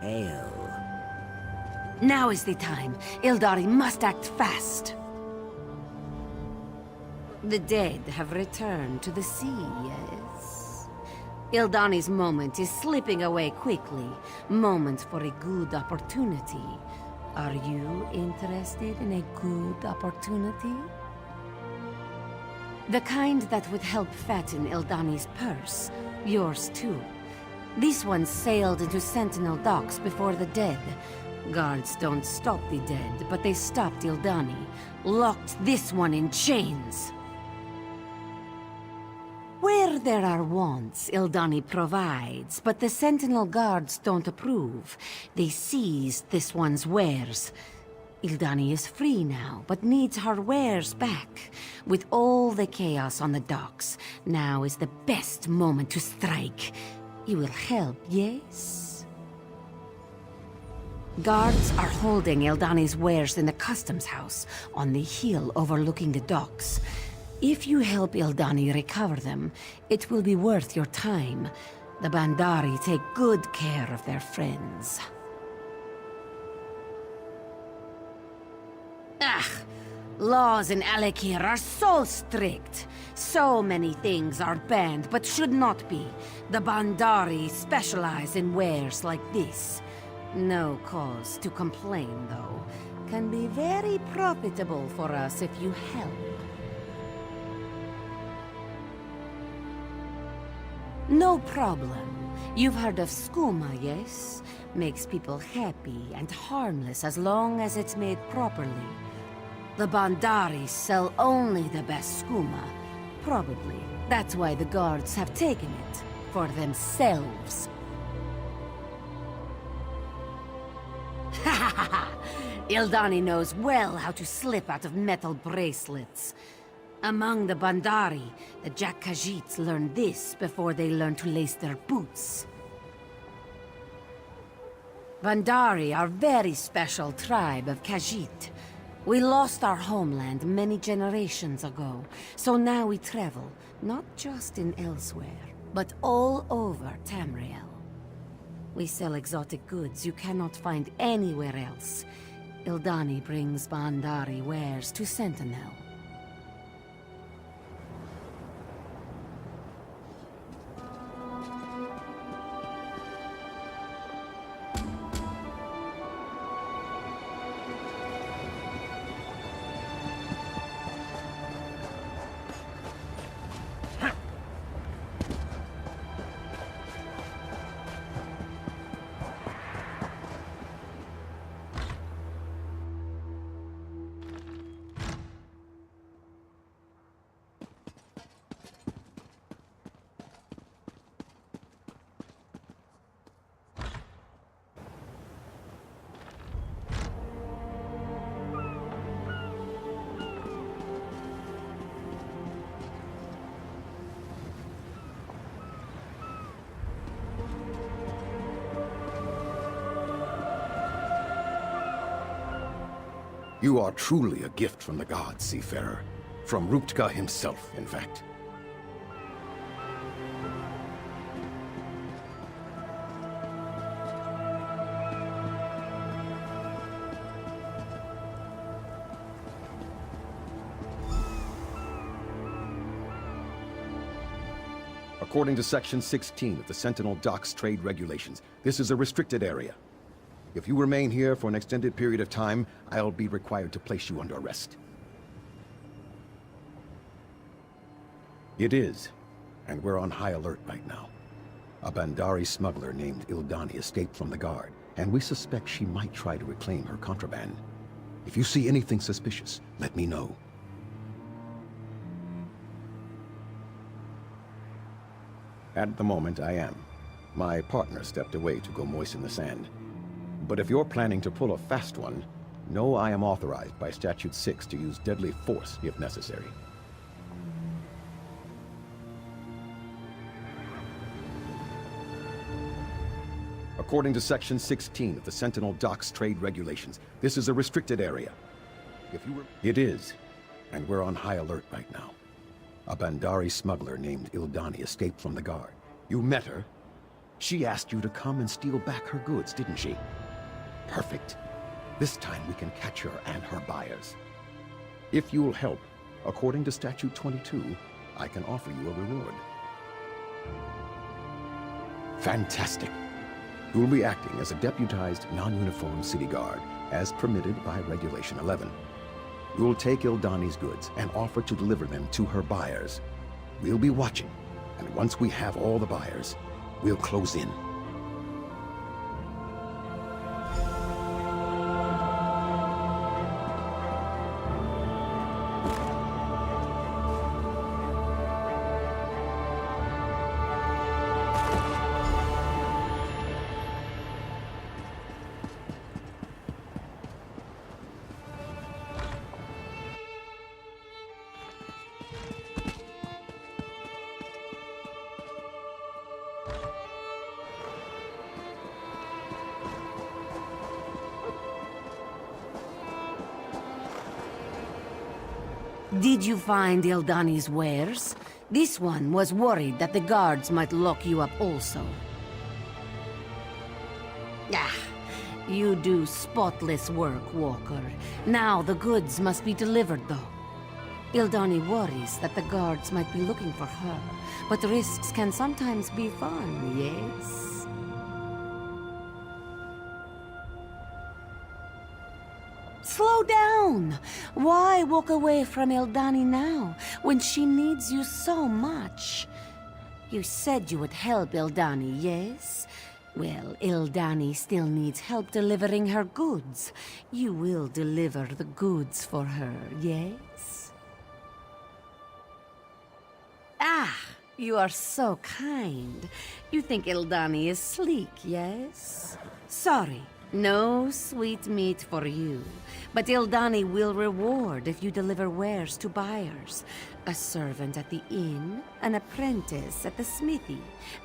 hail. Now is the time. Ildari must act fast. The dead have returned to the sea, yes? Ildani's moment is slipping away quickly. Moment for a good opportunity. Are you interested in a good opportunity? The kind that would help fatten Ildani's purse. Yours too. This one sailed into Sentinel docks before the dead. Guards don't stop the dead, but they stopped Ildani. Locked this one in chains. Where there are wants, Ildani provides, but the Sentinel guards don't approve. They seized this one's wares. Ildani is free now, but needs her wares back. With all the chaos on the docks, now is the best moment to strike. You will help, yes? Guards are holding Ildani's wares in the customs house, on the hill overlooking the docks. If you help Ildani recover them, it will be worth your time. The Bandari take good care of their friends. Ugh! Laws in Alekir are so strict. So many things are banned, but should not be. The Bandari specialize in wares like this. No cause to complain, though. Can be very profitable for us if you help. No problem. You've heard of skooma, yes? Makes people happy and harmless as long as it's made properly. The Bandari sell only the best skooma. Probably. That's why the guards have taken it. For themselves. Ha ha ha ha! Ildani knows well how to slip out of metal bracelets. Among the Bandari, the Jack Khajiits learned this before they learned to lace their boots. Bandari are very special tribe of Khajiit. We lost our homeland many generations ago, so now we travel, not just in elsewhere, but all over Tamriel. We sell exotic goods you cannot find anywhere else. Ildani brings Bandari wares to Sentinel. You are truly a gift from the gods, seafarer. From Ruptka himself, in fact. According to Section 16 of the Sentinel Docks Trade Regulations, this is a restricted area. If you remain here for an extended period of time, I'll be required to place you under arrest. It is, and we're on high alert right now. A Bandari smuggler named Ildani escaped from the guard, and we suspect she might try to reclaim her contraband. If you see anything suspicious, let me know. At the moment, I am. My partner stepped away to go moisten the sand. But if you're planning to pull a fast one, know I am authorized by Statute 6 to use deadly force if necessary. According to Section 16 of the Sentinel Docks Trade Regulations, this is a restricted area. It is, and we're on high alert right now. A Bandari smuggler named Ildani escaped from the guard. You met her. She asked you to come and steal back her goods, didn't she? Perfect. This time we can catch her and her buyers. If you'll help, according to Statute 22, I can offer you a reward. Fantastic. You'll be acting as a deputized, non-uniformed city guard, as permitted by Regulation 11. You'll take Ildani's goods and offer to deliver them to her buyers. We'll be watching, and once we have all the buyers, we'll close in. Did you find Ildani's wares? This one was worried that the guards might lock you up also. Ah, you do spotless work, Walker. Now the goods must be delivered, though. Ildani worries that the guards might be looking for her, but risks can sometimes be fun, yes? Slow down! Why walk away from Ildani now, when she needs you so much? You said you would help Ildani, yes? Well, Ildani still needs help delivering her goods. You will deliver the goods for her, yes? Ah, you are so kind. You think Ildani is sleek, yes? Sorry. No sweet meat for you, but Ildani will reward if you deliver wares to buyers. A servant at the inn, an apprentice at the smithy,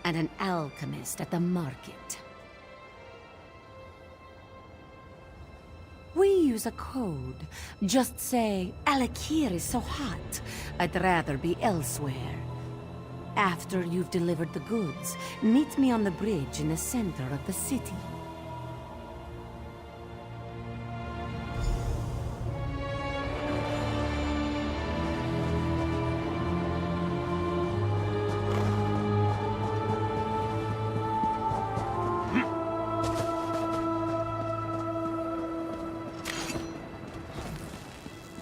and an alchemist at the market. We use a code. Just say, Alakir is so hot, I'd rather be elsewhere. After you've delivered the goods, meet me on the bridge in the center of the city.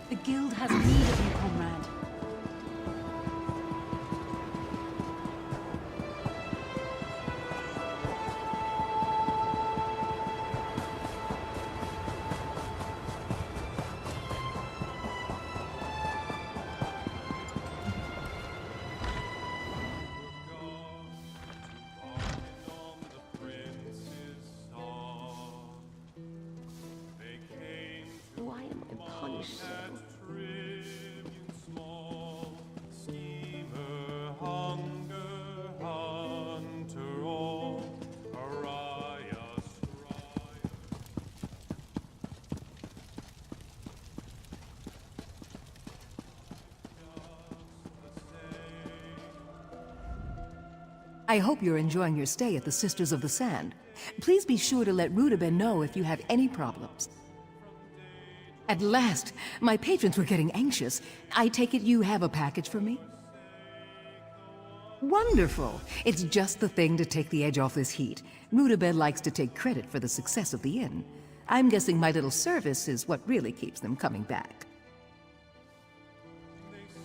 The guild has need of you, comrade. Why am I punished so? I hope you're enjoying your stay at the Sisters of the Sand. Please be sure to let Rudabeh know if you have any problems. At last! My patrons were getting anxious. I take it you have a package for me? Wonderful! It's just the thing to take the edge off this heat. Rudabeh likes to take credit for the success of the inn. I'm guessing my little service is what really keeps them coming back.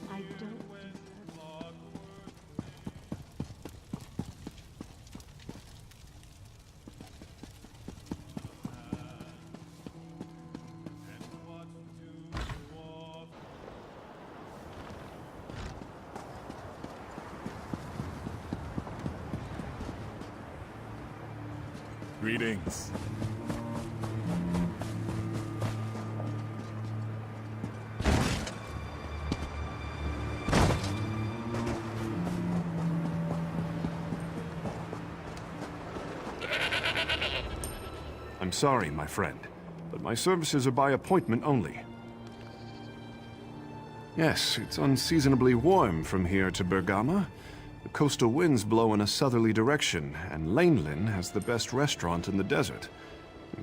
I don't... Greetings. I'm sorry, my friend, but my services are by appointment only. Yes, it's unseasonably warm from here to Bergama, The coastal winds blow in a southerly direction, and Lanelin has the best restaurant in the desert.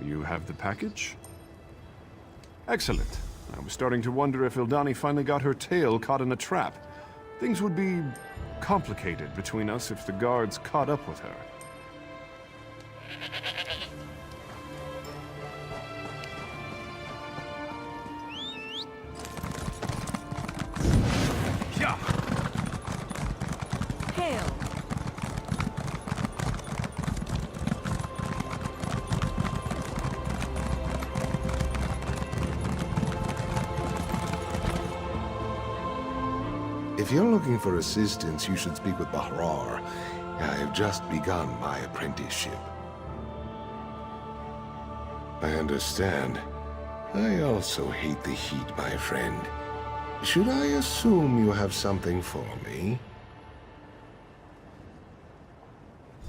You have the package? Excellent. I was starting to wonder if Ildani finally got her tail caught in a trap. Things would be complicated between us if the guards caught up with her. Hail! If you're looking for assistance, you should speak with Bahrar. I have just begun my apprenticeship. I understand. I also hate the heat, my friend. Should I assume you have something for me?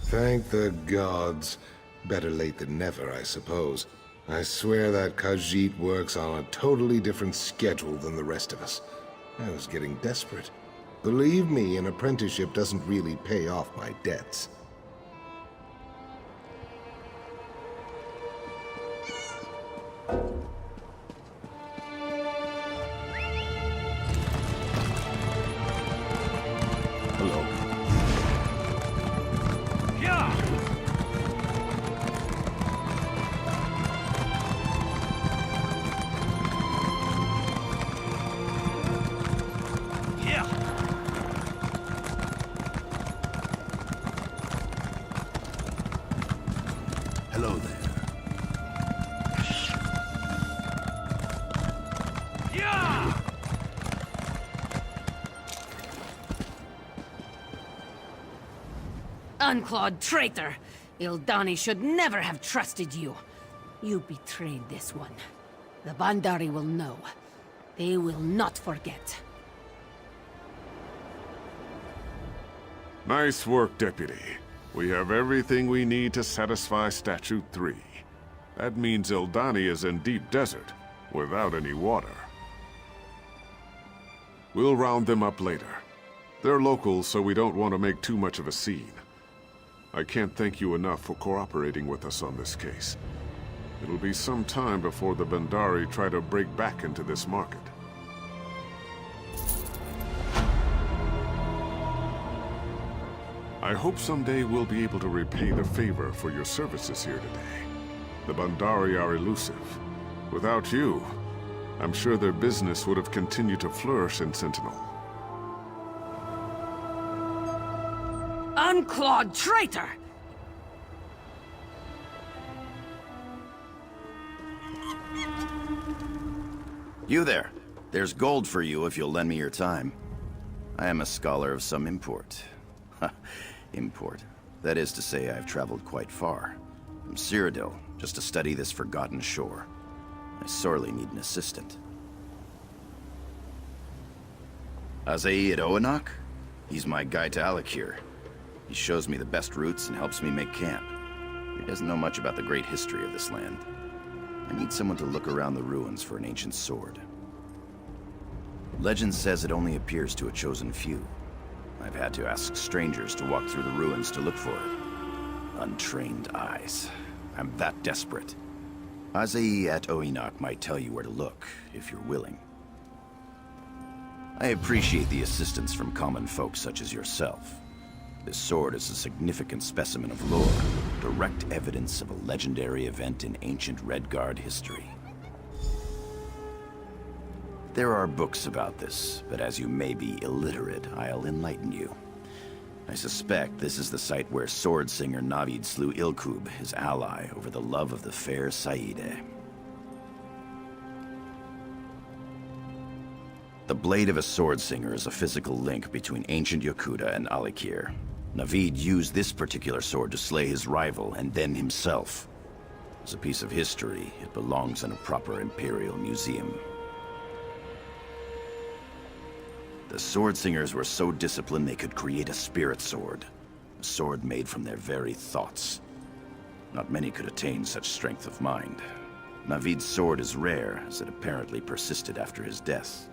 Thank the gods. Better late than never, I suppose. I swear that Khajiit works on a totally different schedule than the rest of us. I was getting desperate. Believe me, an apprenticeship doesn't really pay off my debts. Hello. Hello there. Unclawed traitor! Ildani should never have trusted you. You betrayed this one. The Bandari will know. They will not forget. Nice work, Deputy. We have everything we need to satisfy Statute 3. That means Ildani is in deep desert, without any water. We'll round them up later. They're locals, so we don't want to make too much of a scene. I can't thank you enough for cooperating with us on this case. It'll be some time before the Bandari try to break back into this market. I hope someday we'll be able to repay the favor for your services here today. The Bandari are elusive. Without you, I'm sure their business would have continued to flourish in Sentinel. Unclawed traitor! You there. There's gold for you if you'll lend me your time. I am a scholar of some import. Import. That is to say, I've traveled quite far. From Cyrodiil, just to study this forgotten shore. I sorely need an assistant. Azai at Oanok? He's my guide to Alikir. He shows me the best routes and helps me make camp. He doesn't know much about the great history of this land. I need someone to look around the ruins for an ancient sword. Legend says it only appears to a chosen few. I've had to ask strangers to walk through the ruins to look for it. Untrained eyes. I'm that desperate. Azai at Oanok might tell you where to look, if you're willing. I appreciate the assistance from common folk such as yourself. This sword is a significant specimen of lore, direct evidence of a legendary event in ancient Redguard history. There are books about this, but as you may be illiterate, I'll enlighten you. I suspect this is the site where sword singer Navid slew Ilkub, his ally, over the love of the fair Saide. The blade of a sword singer is a physical link between ancient Yokuda and Alikir. Navid used this particular sword to slay his rival and then himself. As a piece of history, it belongs in a proper Imperial museum. The sword singers were so disciplined they could create a spirit sword. A sword made from their very thoughts. Not many could attain such strength of mind. Navid's sword is rare, as it apparently persisted after his death.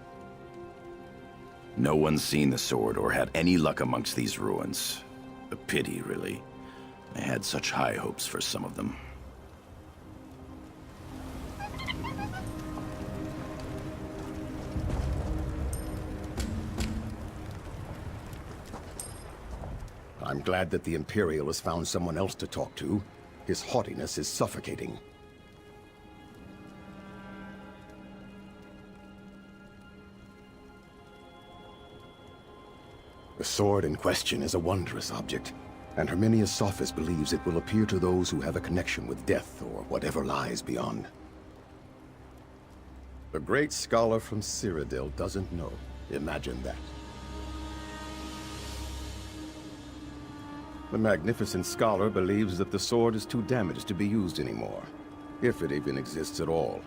No one's seen the sword or had any luck amongst these ruins. A pity, really. I had such high hopes for some of them. I'm glad that the Imperial has found someone else to talk to. His haughtiness is suffocating. The sword in question is a wondrous object, and Herminia Sophis believes it will appear to those who have a connection with death or whatever lies beyond. The great scholar from Cyrodiil doesn't know. Imagine that. The magnificent scholar believes that the sword is too damaged to be used anymore, if it even exists at all.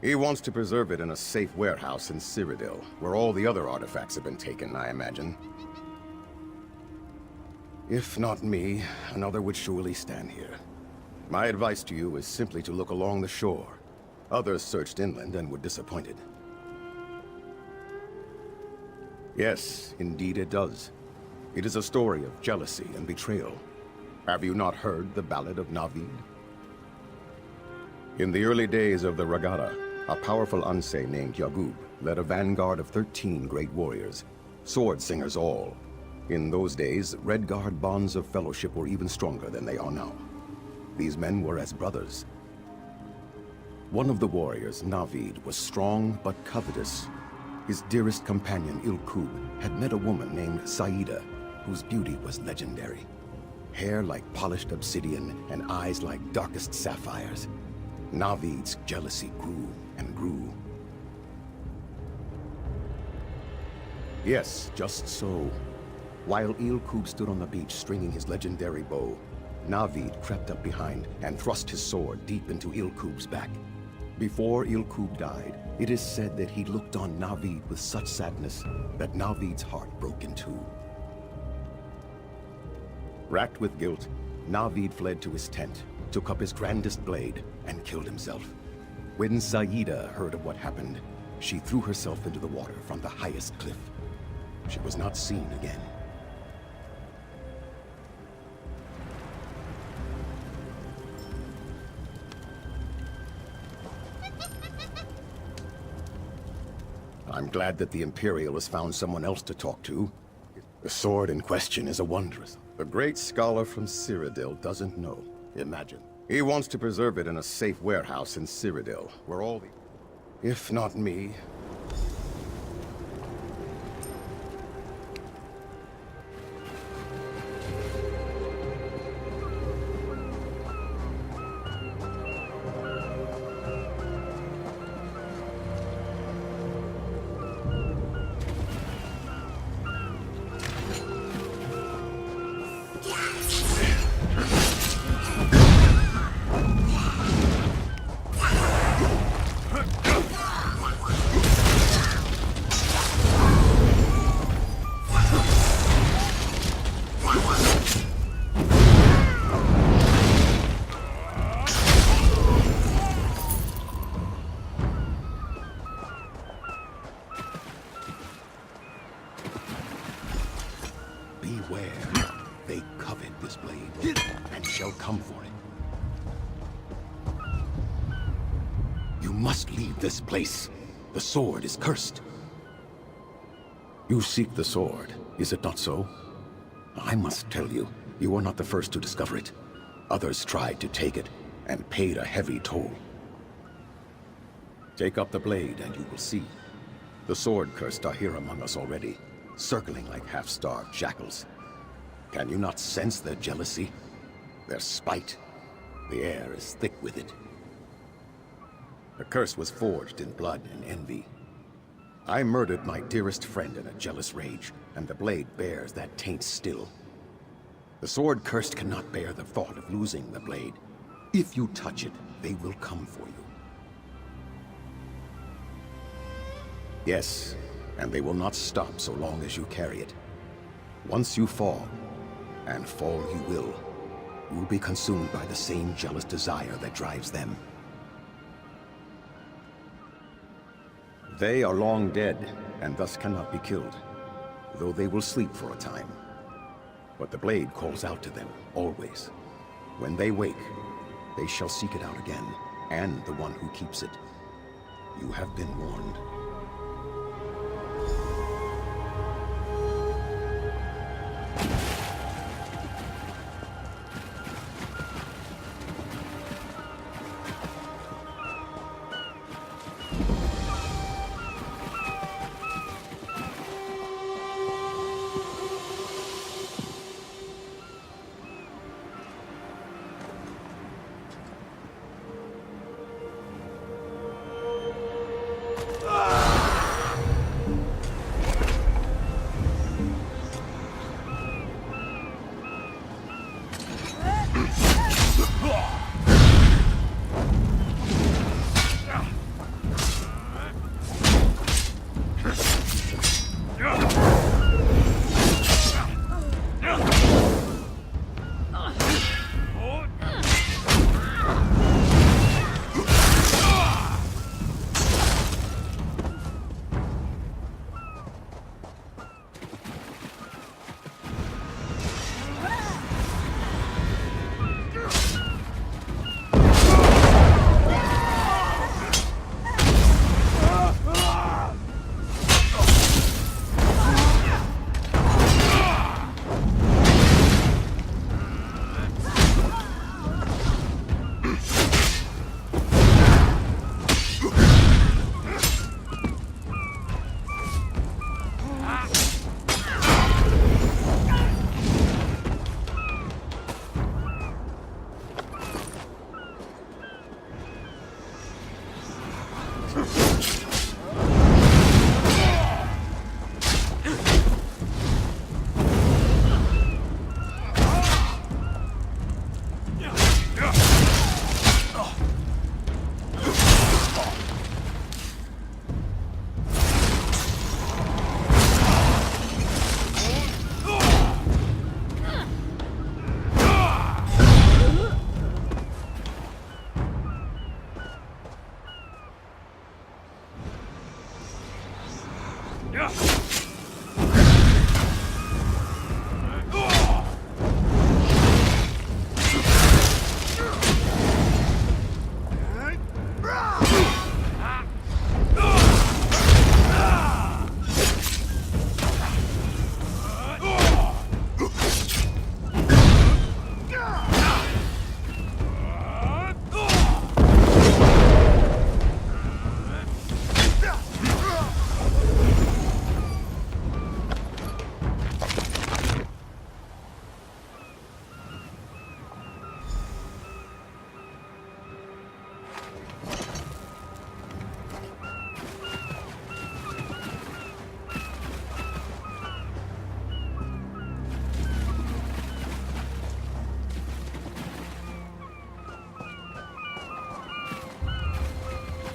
He wants to preserve it in a safe warehouse in Cyrodiil, where all the other artifacts have been taken, I imagine. If not me, another would surely stand here. My advice to you is simply to look along the shore. Others searched inland and were disappointed. Yes, indeed it does. It is a story of jealousy and betrayal. Have you not heard the Ballad of Navid? In the early days of the Regatta, a powerful Unsay named Yagub led a vanguard of 13 great warriors, sword singers all. In those days, Redguard bonds of fellowship were even stronger than they are now. These men were as brothers. One of the warriors, Navid, was strong but covetous. His dearest companion, Ilkub, had met a woman named Saida, whose beauty was legendary. Hair like polished obsidian and eyes like darkest sapphires. Navid's jealousy grew and grew. Yes, just so. While Ilkub stood on the beach stringing his legendary bow, Navid crept up behind and thrust his sword deep into Ilkub's back. Before Ilkub died, it is said that he looked on Navid with such sadness that Navid's heart broke in two. Racked with guilt, Navid fled to his tent, took up his grandest blade, and killed himself. When Saida heard of what happened, she threw herself into the water from the highest cliff. She was not seen again. I'm glad that the Imperial has found someone else to talk to. The sword in question is a wondrous. The great scholar from Cyrodiil doesn't know. Imagine. He wants to preserve it in a safe warehouse in Cyrodiil, where all the... If not me... Beware. They covet this blade, and shall come for it. You must leave this place. The sword is cursed. You seek the sword, is it not so? I must tell you, you are not the first to discover it. Others tried to take it, and paid a heavy toll. Take up the blade, and you will see. The sword-cursed are here among us already, circling like half-starved jackals. Can you not sense their jealousy? Their spite? The air is thick with it. The curse was forged in blood and envy. I murdered my dearest friend in a jealous rage, and the blade bears that taint still. The sword-cursed cannot bear the thought of losing the blade. If you touch it, they will come for you. Yes, and they will not stop so long as you carry it. Once you fall, and fall you will be consumed by the same jealous desire that drives them. They are long dead, and thus cannot be killed, though they will sleep for a time. But the blade calls out to them, always. When they wake, they shall seek it out again, and the one who keeps it. You have been warned.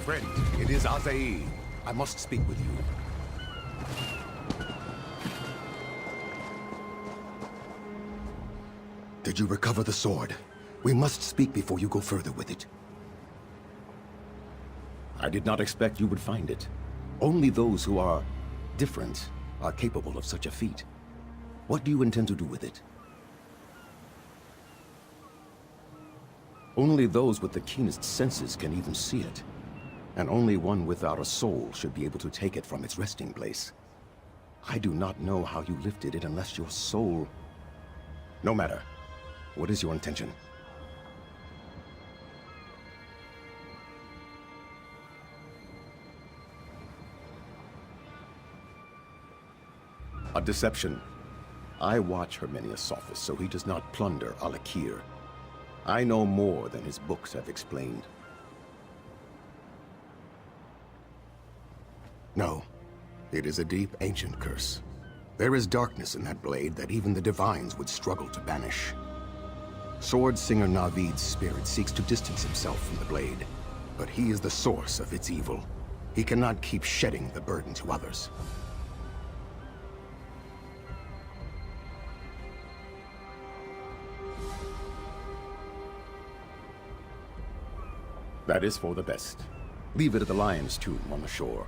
Friend, it is Azai. I must speak with you. Did you recover the sword? We must speak before you go further with it. I did not expect you would find it. Only those who are different are capable of such a feat. What do you intend to do with it? Only those with the keenest senses can even see it. And only one without a soul should be able to take it from its resting place. I do not know how you lifted it unless your soul... No matter. What is your intention? A deception. I watch Herminius Sophis, so he does not plunder Alakir. I know more than his books have explained. No. It is a deep, ancient curse. There is darkness in that blade that even the divines would struggle to banish. Sword Singer Navid's spirit seeks to distance himself from the blade, but he is the source of its evil. He cannot keep shedding the burden to others. That is for the best. Leave it at the Lion's Tomb on the shore.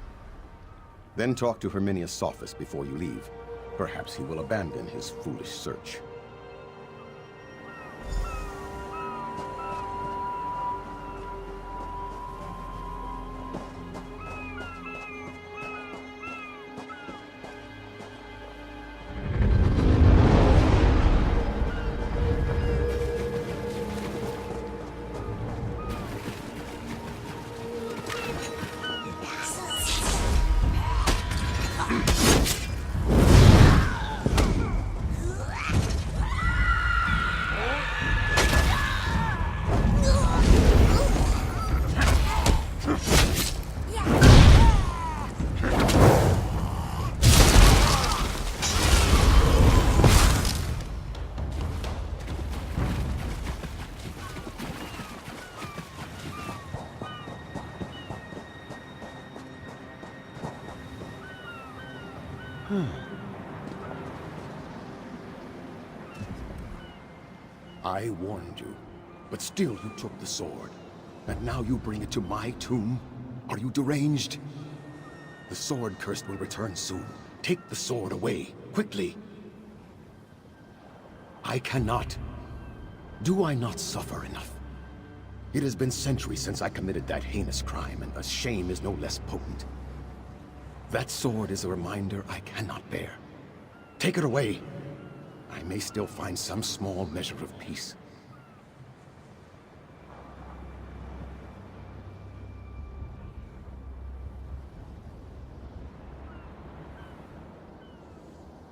Then talk to Herminius Sophus before you leave. Perhaps he will abandon his foolish search. I warned you, but still you took the sword. And now you bring it to my tomb? Are you deranged? The sword curse will return soon. Take the sword away, quickly. I cannot. Do I not suffer enough? It has been centuries since I committed that heinous crime, and a shame is no less potent. That sword is a reminder I cannot bear. Take it away. I may still find some small measure of peace.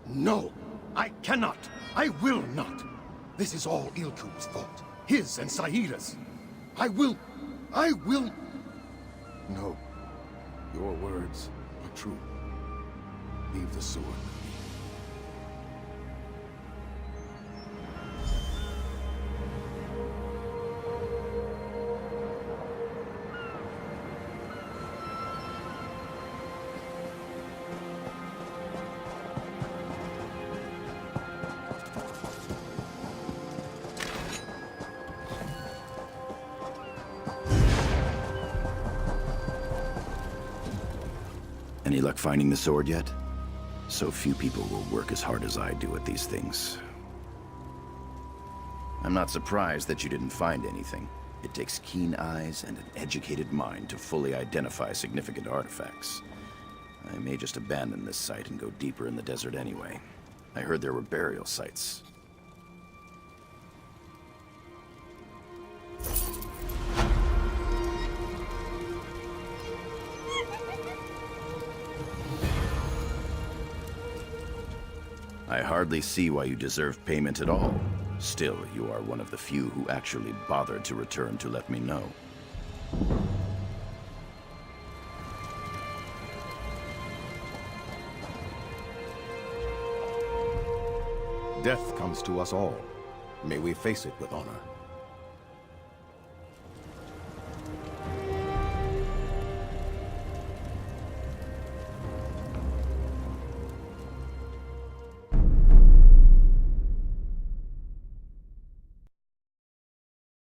No! I cannot! I will not! This is all Ilkum's fault. His and Sahida's. I will... No. Your words are true. Leave the sword with me. Any luck finding the sword yet? So few people will work as hard as I do at these things. I'm not surprised that you didn't find anything. It takes keen eyes and an educated mind to fully identify significant artifacts. I may just abandon this site and go deeper in the desert anyway. I heard there were burial sites. I hardly see why you deserve payment at all. Still, you are one of the few who actually bothered to return to let me know. Death comes to us all. May we face it with honor.